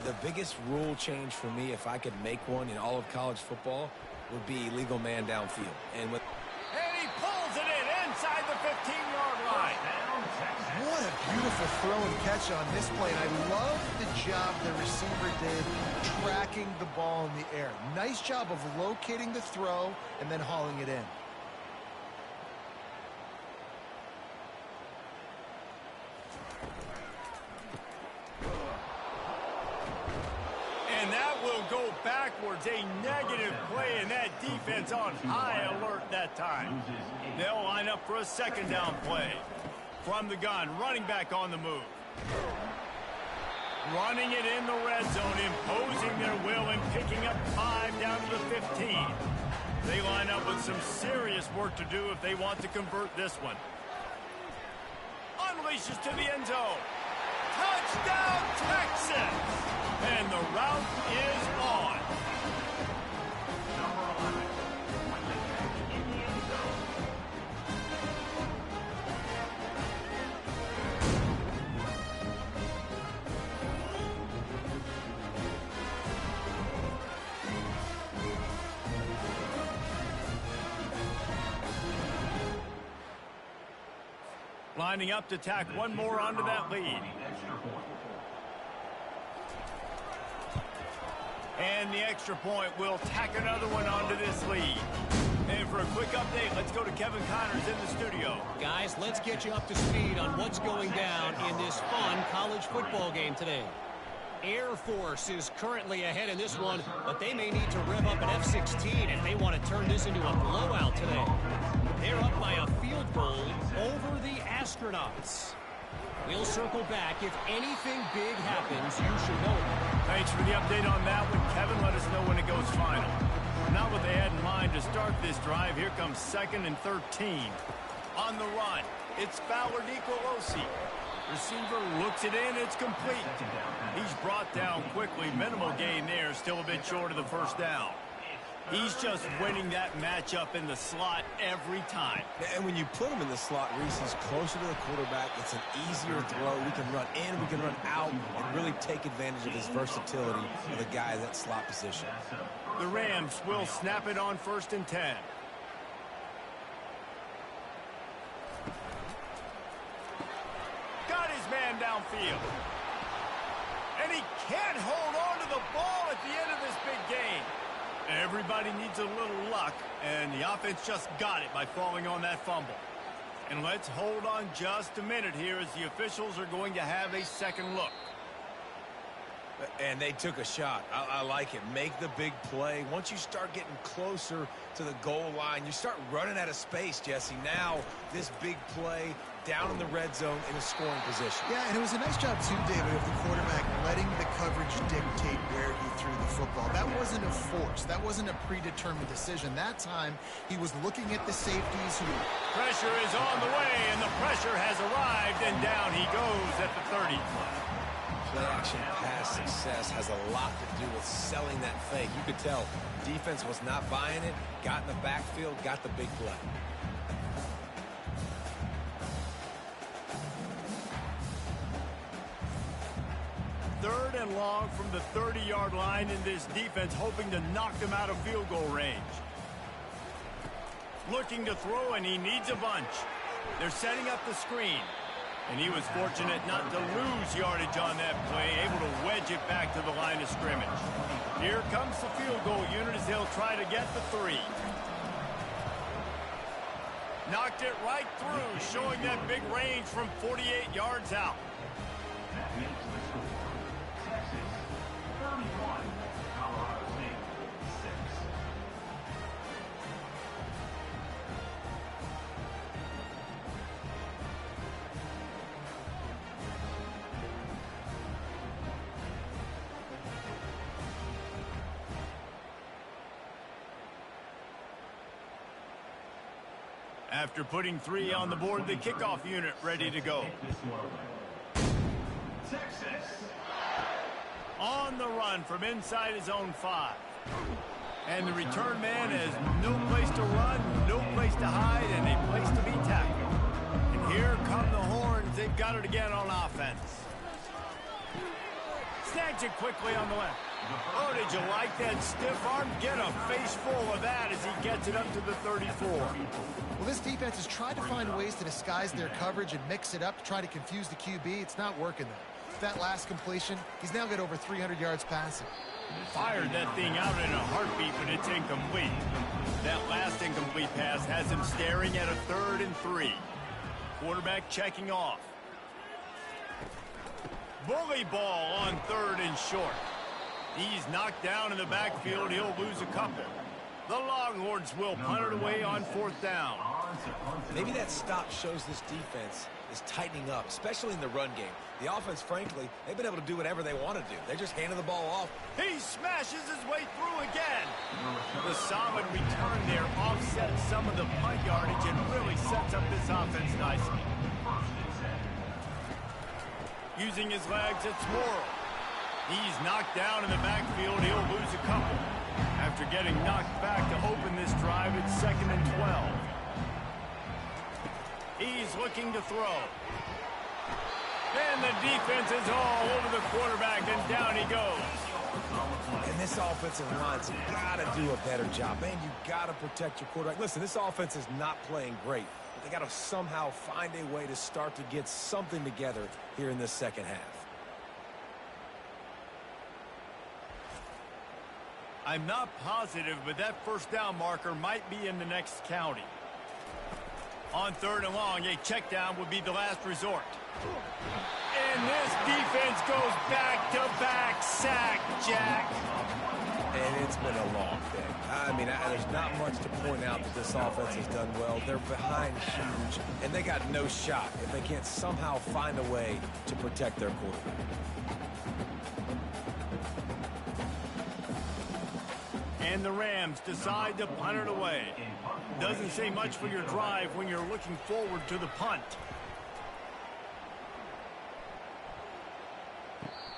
The biggest rule change for me, if I could make one in all of college football, would be legal man downfield. And he pulls it in inside the 15-yard line. What a beautiful throw and catch on this play. And I love the job the receiver did tracking the ball in the air. Nice job of locating the throw and then hauling it in. that will go backwards. A negative play, and that defense on high alert that time. They'll line up for a second down play. From the gun, running back on the move. Running it in the red zone, imposing their will and picking up 5 down to the 15. They line up with some serious work to do if they want to convert this one. Unleashes to the end zone. Touchdown, Texas! And the route is on. Lining up to tack one more onto that lead. And the extra point will tack another one onto this lead. And for a quick update, let's go to Kevin Connors in the studio. Guys, let's get you up to speed on what's going down in this fun college football game today. Air Force is currently ahead in this one, but they may need to rev up an F-16 if they want to turn this into a blowout today. They're up by a field goal over the Astronauts. We'll circle back. If anything big happens, you should know it. Thanks for the update on that one, Kevin. Let us know when it goes final. Not what they had in mind to start this drive. Here comes 2nd and 13. On the run, it's Fowler Nicolosi. Receiver looks it in. It's complete. He's brought down quickly. Minimal gain there. Still a bit short of the first down. He's just winning that matchup in the slot every time. And when you put him in the slot, Reese, he's closer to the quarterback. It's an easier throw. We can run in, we can run out, and really take advantage of his versatility of the guy in that slot position. The Rams will snap it on 1st and 10. Got his man downfield. And he can't hold on to the ball at the end of this big game. Everybody needs a little luck, and the offense just got it by falling on that fumble. And let's hold on just a minute here as the officials are going to have a second look. And they took a shot. I like it. Make the big play. Once you start getting closer to the goal line, you start running out of space, Jesse. Now, this big play down in the red zone in a scoring position. Yeah, and it was a nice job, too, David, of the quarterback letting the coverage dictate where he threw the football. That wasn't a force. That wasn't a predetermined decision. That time, he was looking at the safeties. Pressure is on the way, and the pressure has arrived, and down he goes at the 30. Play-action pass success has a lot to do with selling that fake. You could tell defense was not buying it, got in the backfield, got the big play. Third and long from the 30-yard line, in this defense hoping to knock them out of field goal range. Looking to throw, and he needs a bunch. They're setting up the screen. And he was fortunate not to lose yardage on that play, able to wedge it back to the line of scrimmage. Here comes the field goal unit as they'll try to get the 3. Knocked it right through, showing that big range from 48 yards out. After putting 3 on the board, the kickoff unit ready to go. On the run from inside his own 5. And the return man has no place to run, no place to hide, and a place to be tackled. And here come the Horns. They've got it again on offense. Snags it quickly on the left. Oh, did you like that stiff arm? Get a face full of that as he gets it up to the 34. Well, this defense has tried to find ways to disguise their coverage and mix it up to try to confuse the QB. It's not working, though. That last completion, he's now got over 300 yards passing. Fired that thing out in a heartbeat, but it's incomplete. That last incomplete pass has him staring at a 3rd and 3. Quarterback checking off. Bully ball on 3rd and short. He's knocked down in the backfield. He'll lose a couple. The Longhorns will punt it away on 4th down. Maybe that stop shows this defense is tightening up, especially in the run game. The offense, frankly, they've been able to do whatever they want to do. They're just handing the ball off. He smashes his way through again. The solid return there offsets some of the punt yardage and really sets up this offense nicely. Using his legs, it's Morrill. He's knocked down in the backfield. He'll lose a couple. After getting knocked back to open this drive, it's 2nd and 12. He's looking to throw. And the defense is all over the quarterback, and down he goes. And this offensive line's got to do a better job. Man, you got to protect your quarterback. Listen, this offense is not playing great. They got to somehow find a way to start to get something together here in this second half. I'm not positive, but that 1st down marker might be in the next county. On 3rd and long, a check down would be the last resort. And this defense goes back-to-back sack, Jack. And it's been a long day. I mean, there's not much to point out that this offense has done well. They're behind huge, and they got no shot if they can't somehow find a way to protect their quarterback. And the Rams decide to punt it away. Doesn't say much for your drive when you're looking forward to the punt.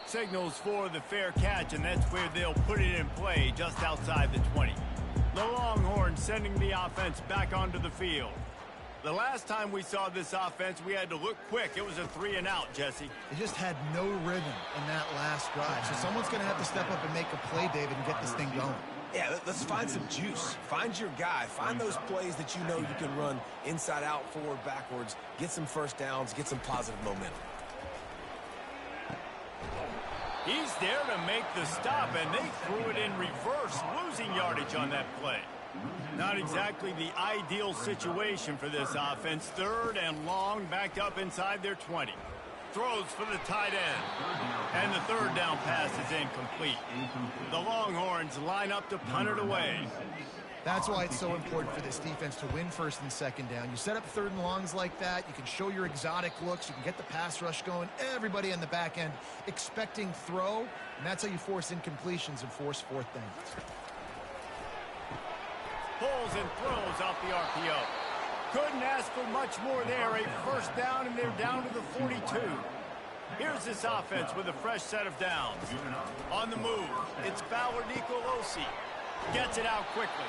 Signals for the fair catch, and that's where they'll put it in play just outside the 20. The Longhorns sending the offense back onto the field. The last time we saw this offense, we had to look quick. It was a 3-and-out, Jesse. They just had no rhythm in that last drive. So someone's going to have to step up and make a play, David, and get this thing going. Yeah, let's find some juice. Find your guy. Find those plays that you know you can run inside out, forward, backwards. Get some first downs. Get some positive momentum. He's there to make the stop, and they threw it in reverse, losing yardage on that play. Not exactly the ideal situation for this offense. 3rd and long, backed up inside their 20. Throws for the tight end. And the 3rd down pass is incomplete. The Longhorns line up to punt it away. That's why it's so important for this defense to win 1st and 2nd down. You set up 3rd and longs like that. You can show your exotic looks. You can get the pass rush going. Everybody on the back end expecting throw. And that's how you force incompletions and force 4th downs. Pulls and throws off the RPO. Couldn't ask for much more there. A 1st down, and they're down to the 42. Here's this offense with a fresh set of downs. On the move, it's Ballard Nicolosi. Gets it out quickly.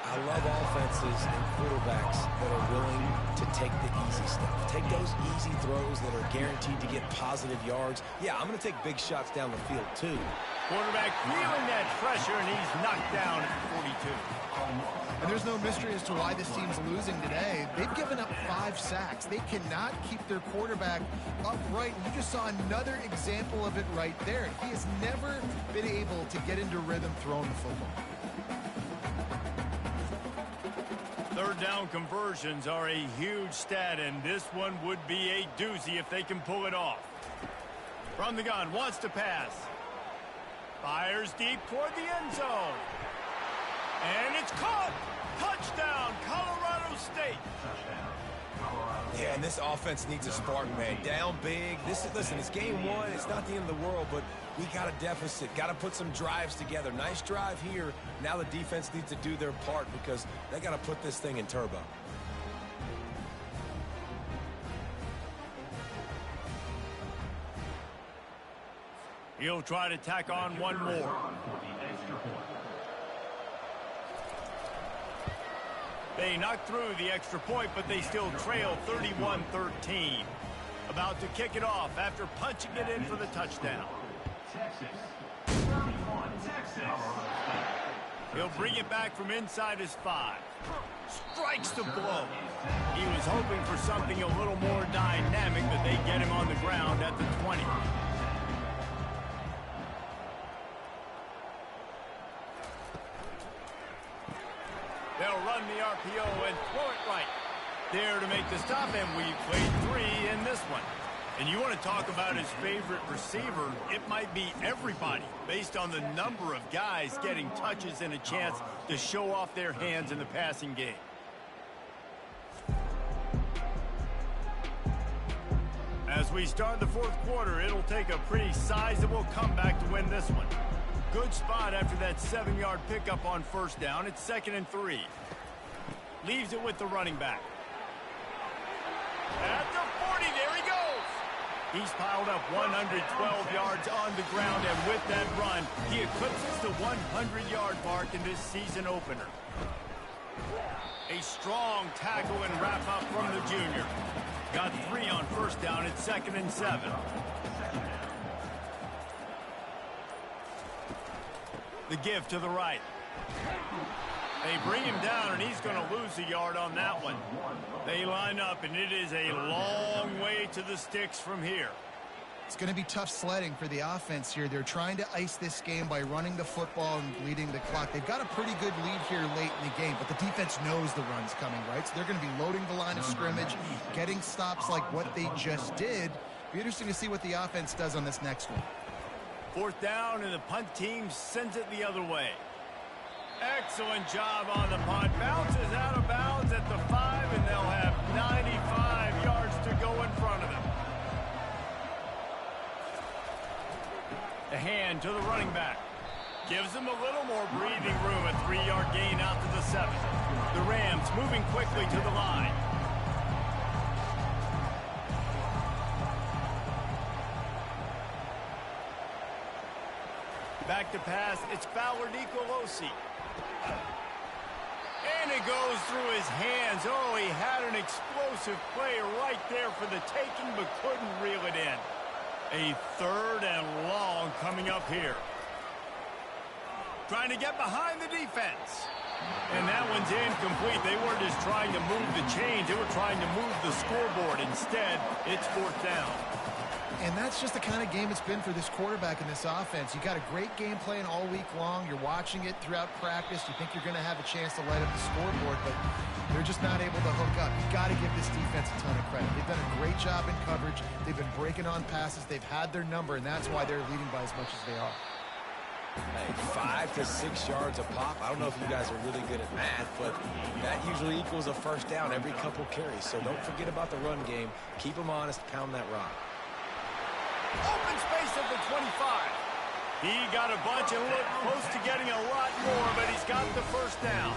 I love offenses and quarterbacks that are willing to take the easy stuff. Take those easy throws that are guaranteed to get positive yards. Yeah, I'm going to take big shots down the field, too. Quarterback feeling that pressure, and he's knocked down at the 42. And there's no mystery as to why this team's losing today. They've given up 5 sacks. They cannot keep their quarterback upright. You just saw another example of it right there. He has never been able to get into rhythm throwing the football. 3rd down conversions are a huge stat, and this one would be a doozy if they can pull it off. From the gun, wants to pass. Fires deep toward the end zone. And it's caught. Touchdown, Colorado State. Yeah, and this offense needs a spark, man. Down big. Listen, it's game 1. It's not the end of the world, but we got a deficit. Got to put some drives together. Nice drive here. Now the defense needs to do their part because they got to put this thing in turbo. He'll try to tack on one more. They knocked through the extra point, but they still trail 31-13. About to kick it off after punching it in for the touchdown. He'll bring it back from inside his 5. Strikes the blow. He was hoping for something a little more dynamic, but they get him on the ground at the 20. They'll run the RPO and throw it right. There to make the stop, and we played 3 in this one. And you want to talk about his favorite receiver, it might be everybody, based on the number of guys getting touches and a chance to show off their hands in the passing game. As we start the fourth quarter, it'll take a pretty sizable comeback to win this one. Good spot after that 7-yard pickup on first down. It's 2nd and 3. Leaves it with the running back. At the 40, there he goes. He's piled up 112 yards on the ground, and with that run, he eclipses the 100-yard mark in this season opener. A strong tackle and wrap-up from the junior. Got 3 on first down. It's 2nd and 7. The give to the right. They bring him down, and he's going to lose a yard on that one. They line up, and it is a long way to the sticks from here. It's going to be tough sledding for the offense here. They're trying to ice this game by running the football and bleeding the clock. They've got a pretty good lead here late in the game, but the defense knows the run's coming, right? So they're going to be loading the line of scrimmage, getting stops like what they just did. Be interesting to see what the offense does on this next one. 4th down, and the punt team sends it the other way. Excellent job on the punt. Bounces out of bounds at the 5, and they'll have 95 yards to go in front of them. The hand to the running back. Gives him a little more breathing room. A 3-yard gain out to the 7. The Rams moving quickly to the line. Back to pass. It's Fowler Nicolosi. And it goes through his hands. Oh, he had an explosive play right there for the taking, but couldn't reel it in. A 3rd and long coming up here. Trying to get behind the defense. And that one's incomplete. They weren't just trying to move the chains. They were trying to move the scoreboard. Instead, it's 4th down. And that's just the kind of game it's been for this quarterback in this offense. You got a great game plan all week long. You're watching it throughout practice. You think you're going to have a chance to light up the scoreboard, but they're just not able to hook up. You got to give this defense a ton of credit. They've done a great job in coverage. They've been breaking on passes. They've had their number, and that's why they're leading by as much as they are. Hey, 5 to 6 yards a pop. I don't know if you guys are really good at math, but that usually equals a first down every couple carries. So don't forget about the run game. Keep them honest. Pound that rock. Open space at the 25. He got a bunch and looked close to getting a lot more, but he's got the first down.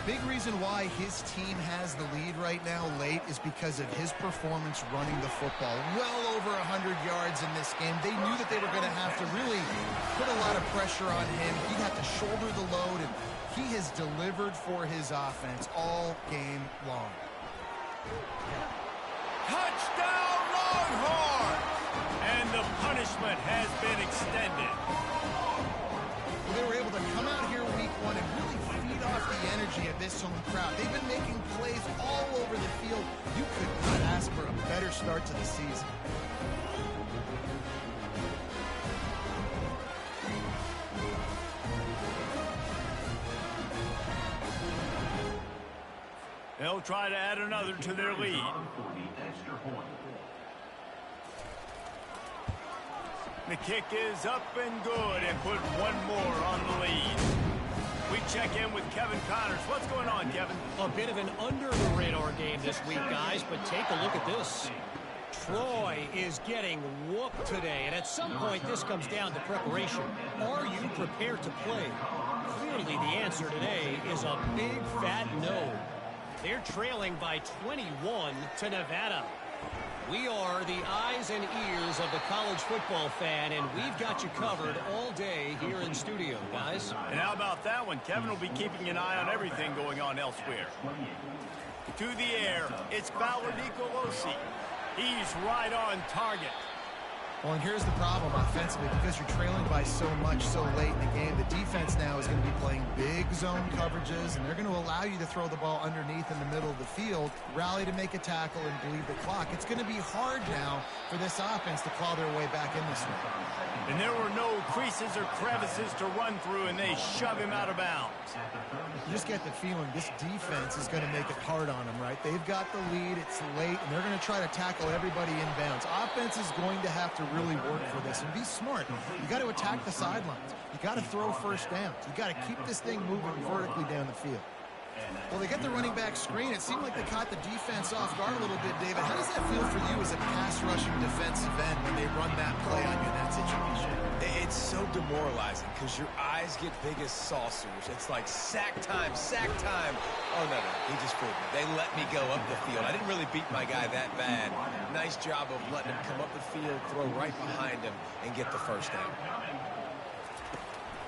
Big reason why his team has the lead right now late is because of his performance running the football. Well over 100 yards in this game. They knew that they were going to have to really put a lot of pressure on him. He'd have to shoulder the load, and he has delivered for his offense all game long. Touchdown, Longhorns! And the punishment has been extended. They were able to come out here week 1 and really feed off the energy of this home crowd. They've been making plays all over the field. You could not ask for a better start to the season. They'll try to add another to their lead. The kick is up and good, and put one more on the lead. We check in with Kevin Connors. What's going on, Kevin? A bit of an under-the-radar game this week, guys, but take a look at this. Troy is getting whooped today, and at some point this comes down to preparation. Are you prepared to play? Clearly the answer today is a big fat no. They're trailing by 21 to Nevada. We are the eyes and ears of the college football fan, and we've got you covered all day here in studio, guys. And how about that one? Kevin will be keeping an eye on everything going on elsewhere. To the air, it's Fowler Nicolosi. He's right on target. Well, and here's the problem offensively, because you're trailing by so much so late in the game. The defense now is going to be playing big zone coverages, and they're going to allow you to throw the ball underneath in the middle of the field, rally to make a tackle, and bleed the clock. It's going to be hard now for this offense to claw their way back in this one. And there were no creases or crevices to run through, and they shove him out of bounds. You just get the feeling this defense is going to make it hard on them, right? They've got the lead, it's late, and they're going to try to tackle everybody inbounds. Offense is going to have to really work for this and be smart. You got to attack the sidelines. You got to throw first downs. You got to keep this thing moving vertically down the field. Well, they get the running back screen. It seemed like they caught the defense off guard a little bit, David. How does that feel for you as a pass-rushing defensive end when they run that play on you in that situation? It's so demoralizing because your eyes get big as saucers. It's like sack time, sack time. Oh, no, he just fooled me. They let me go up the field. I didn't really beat my guy that bad. Nice job of letting him come up the field, throw right behind him, and get the first down.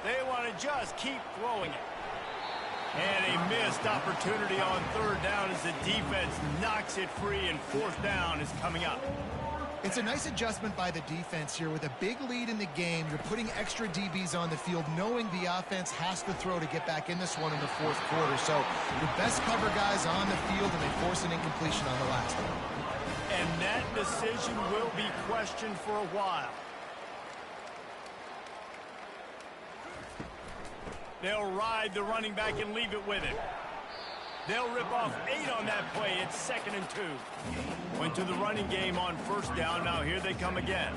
They want to just keep throwing it. And a missed opportunity on third down as the defense knocks it free, and fourth down is coming up. It's a nice adjustment by the defense here. With a big lead in the game, you're putting extra DBs on the field, knowing the offense has to throw to get back in this one in the fourth quarter. So your best cover guys on the field, and they force an incompletion on the last one. And that decision will be questioned for a while. They'll ride the running back and leave it with him. They'll rip off 8 on that play. It's 2nd and 2. Went to the running game on first down. Now here they come again.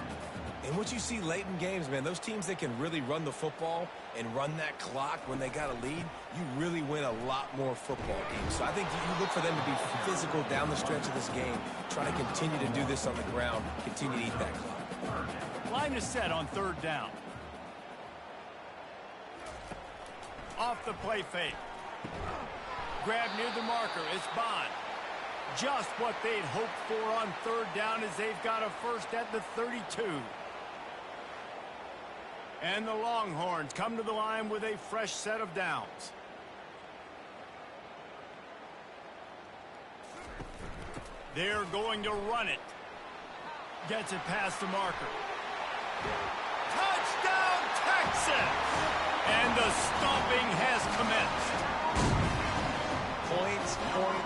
And what you see late in games, man, those teams that can really run the football and run that clock when they got a lead, you really win a lot more football games. So I think you look for them to be physical down the stretch of this game, try to continue to do this on the ground, continue to eat that clock. Line is set on third down. Off the play fake. Grab near the marker. It's Bond. Just what they'd hoped for on third down, as they've got a first at the 32. And the Longhorns come to the line with a fresh set of downs. They're going to run it. Gets it past the marker. Touchdown, Texas! And the stomping has commenced. Points,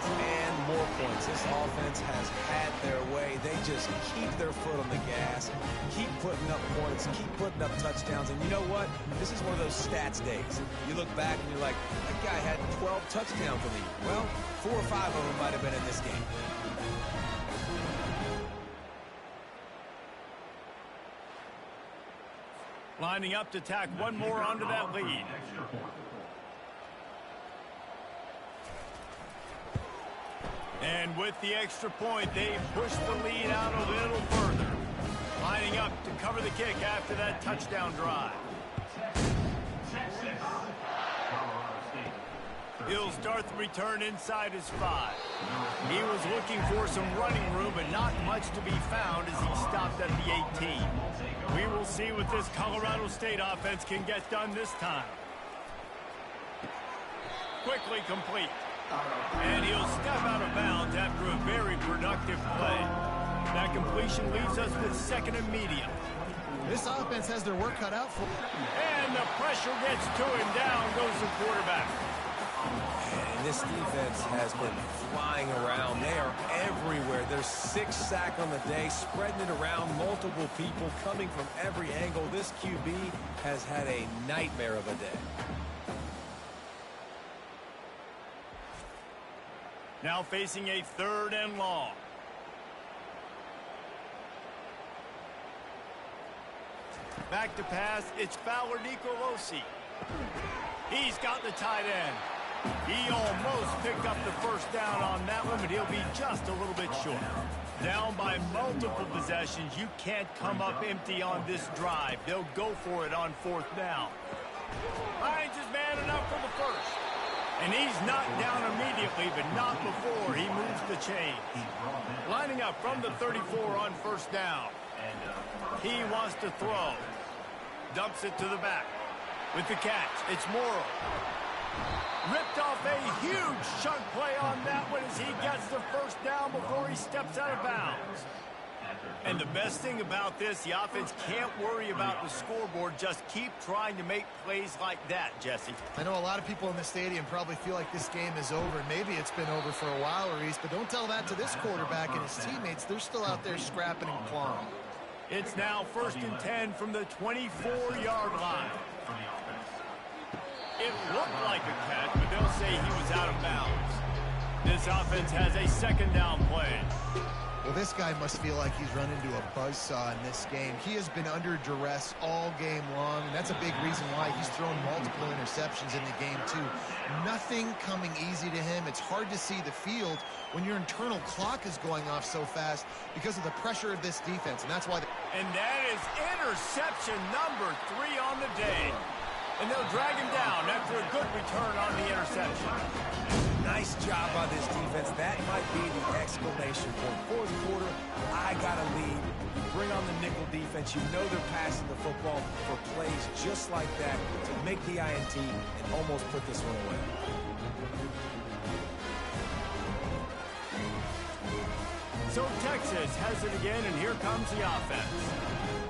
and more points. This offense has had their way. They just keep their foot on the gas, keep putting up points, keep putting up touchdowns. And you know what? This is one of those stats days. You look back and you're like, that guy had 12 touchdowns in the year. Well, 4 or 5 of them might have been in this game. Lining up to tack one more onto that lead. And with the extra point, they push the lead out a little further. Lining up to cover the kick after that touchdown drive. He'll start the return inside his 5. He was looking for some running room, but not much to be found as he stopped at the 18. We will see what this Colorado State offense can get done this time. Quickly complete. And he'll step out of bounds after a very productive play. That completion leaves us with 2nd and medium. This offense has their work cut out for them. And the pressure gets to him. Down goes the quarterback. And this defense has been flying around. They are everywhere. There's 6 sacks on the day, spreading it around, multiple people coming from every angle. This QB has had a nightmare of a day. Now facing a 3rd and long. Back to pass. It's Fowler Nicolosi. He's got the tight end. He almost picked up the first down on that one, but he'll be just a little bit short. Down by multiple possessions. You can't come up empty on this drive. They'll go for it on 4th down. Finds his man enough for the first. And he's knocked down immediately, but not before he moves the chains. Lining up from the 34 on 1st down. He wants to throw. Dumps it to the back. With the catch, it's Morrow. Ripped off a huge chunk play on that one as he gets the first down before he steps out of bounds. And the best thing about this, the offense can't worry about the scoreboard. Just keep trying to make plays like that, Jesse. I know a lot of people in the stadium probably feel like this game is over. Maybe it's been over for a while, Reese, but don't tell that to this quarterback and his teammates. They're still out there scrapping and clawing. It's now 1st and 10 from the 24-yard line. It looked like a catch, but they'll say he was out of bounds. This offense has a 2nd down play. Well, this guy must feel like he's run into a buzzsaw in this game. He has been under duress all game long, and that's a big reason why he's thrown multiple interceptions in the game, too. Nothing coming easy to him. It's hard to see the field when your internal clock is going off so fast because of the pressure of this defense, and that's why... And that is interception number 3 on the day. And they'll drag him down after a good return on the interception. Nice job by this defense. That might be the exclamation point. 4th quarter, I got a lead. You bring on the nickel defense. You know they're passing the football for plays just like that to make the INT and almost put this one away. So Texas has it again, and here comes the offense.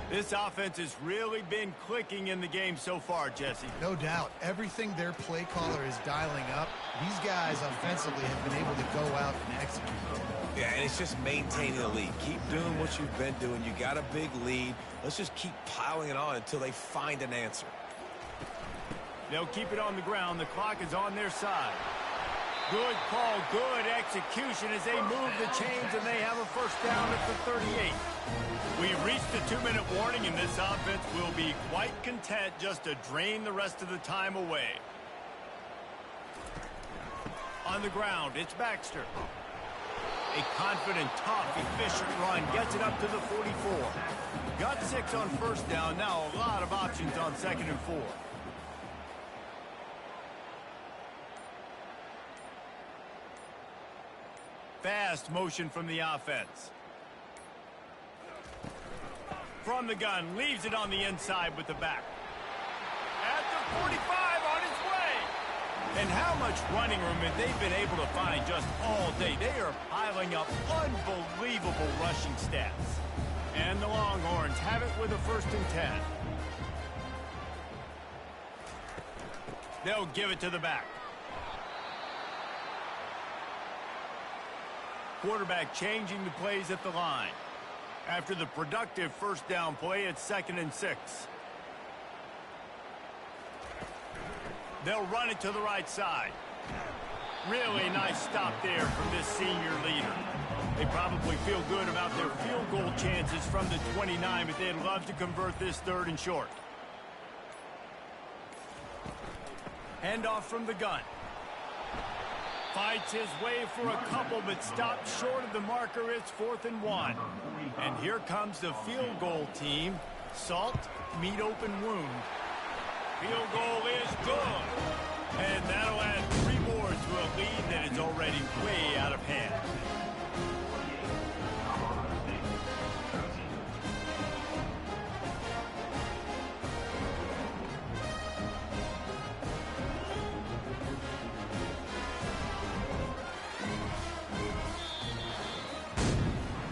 This offense has really been clicking in the game so far, Jesse. No doubt. Everything their play caller is dialing up, these guys offensively have been able to go out and execute. Yeah, and it's just maintaining the lead. Keep doing what you've been doing. You got a big lead. Let's just keep piling it on until they find an answer. They'll keep it on the ground. The clock is on their side. Good call, good execution as they move the chains, and they have a 1st down at the 38. We've reached the 2-minute warning, and this offense will be quite content just to drain the rest of the time away. On the ground, it's Baxter. A confident, tough, efficient run gets it up to the 44. Got 6 on 1st down. Now a lot of options on 2nd and 4. Fast motion from the offense. From the gun, leaves it on the inside with the back. At the 45, on his way. And how much running room have they been able to find just all day? They are piling up unbelievable rushing stats. And the Longhorns have it with a 1st and 10. They'll give it to the back. Quarterback changing the plays at the line. After the productive 1st down play, it's 2nd and 6. They'll run it to the right side. Really nice stop there from this senior leader. They probably feel good about their field goal chances from the 29, but they'd love to convert this 3rd and short. Handoff from the gun. Fights his way for a couple, but stops short of the marker. It's 4th and 1. And here comes the field goal team. Salt, meat open wound. Field goal is good. And that'll add 3 more to a lead that is already way out of hand.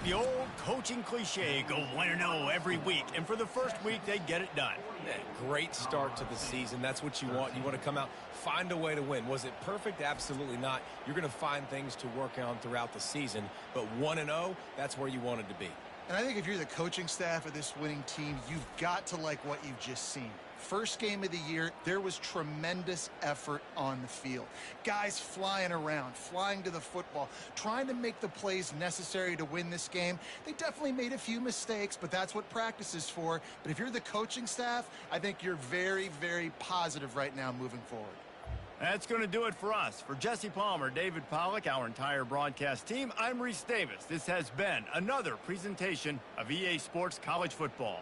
The old coaching cliche, go 1-0 every week. And for the first week, they get it done. Yeah, great start to the season. That's what you want. You want to come out, find a way to win. Was it perfect? Absolutely not. You're going to find things to work on throughout the season. But 1-0, that's where you wanted to be. And I think if you're the coaching staff of this winning team, you've got to like what you've just seen. First game of the year, there was tremendous effort on the field. Guys flying around, flying to the football, trying to make the plays necessary to win this game. They definitely made a few mistakes, but that's what practice is for. But if you're the coaching staff, I think you're very, very positive right now moving forward. That's going to do it for us. For Jesse Palmer, David Pollack, our entire broadcast team, I'm Reese Davis. This has been another presentation of EA Sports College Football.